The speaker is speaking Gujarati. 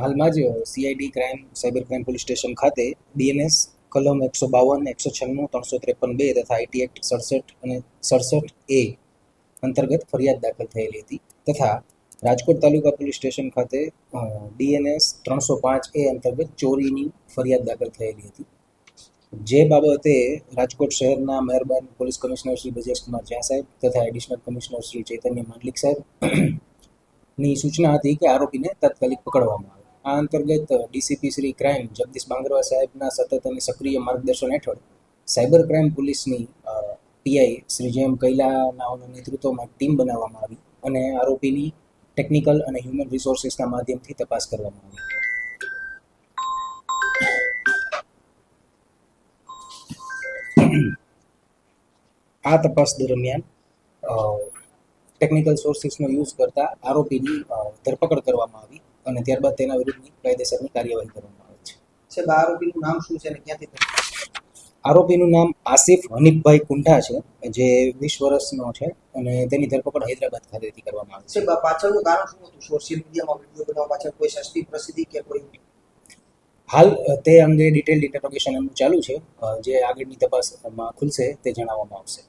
હાલમાં જ CID crime cyber crime police station ખાતે બીએનએસ કલમ 152, 196, 353(2) તથા આઈટી એક્ટ 67 અને 67A અંતર્ગત ફરિયાદ દાખલ થયેલી હતી તથા રાજકોટ તાલુકા પોલીસ સ્ટેશન ખાતે બીએનએસ 305A અંતર્ગત ચોરીની ફરિયાદ દાખલ થયેલી હતી. જે બાબતે રાજકોટ શહેરના મહેરબાન પોલીસ કમિશનર શ્રી બ્રજેશકુમાર ઝા સાહેબ તથા એડિશનલ કમિશનર શ્રી ચૈતન્ય માંડલિક સાહેબ ની સૂચના હતી કે આરોપીને તાત્કાલિક પકડવામાં આવે. આ અંતર્ગત ડીસીપી શ્રી ક્રાઇમ જગદીશ બાંગરવા સાહેબના સતત અને સક્રિય માર્ગદર્શન હેઠળ સાયબર ક્રાઇમ પોલીસની પીઆઈ શ્રી જેમ કૈલાનાઓના નેતૃત્વમાં ટીમ બનાવવામાં આવી અને આરોપીની ટેકનિકલ અને હ્યુમન રિસોર્સિસના માધ્યમથી તપાસ કરવામાં આવી. આ તપાસ દરમિયાન ટેકનિકલ સોર્સિસનો યુઝ કરતા આરોપીની ધરપકડ કરવામાં આવી અને ત્યારબાદ તેના વિરુદ્ધની કાયદેસરની કાર્યવાહી કરવામાં આવે છે. સાહેબ, આરોપીનું નામ શું છે અને ક્યાંથી? આરોપીનું નામ આસિફ હનીફભાઈ કુંઠા છે, જે 20 વર્ષનો છે અને તેની ધરપકડ હૈદરાબાદ ખાતેથી કરવામાં આવી છે. સાહેબ, પાછળનું કારણ શું હતું? સોશિયલ મીડિયામાં વિડીયો બનાવવા પાછળ કોઈ સસ્તી પ્રસિદ્ધિ કે કોઈ? હાલ તે અંગે ડિટેલ્ડ ઇન્ટરોગેશન એમનું ચાલુ છે, જે આગળની તપાસમાં ખુલશે તે જણાવવામાં આવશે.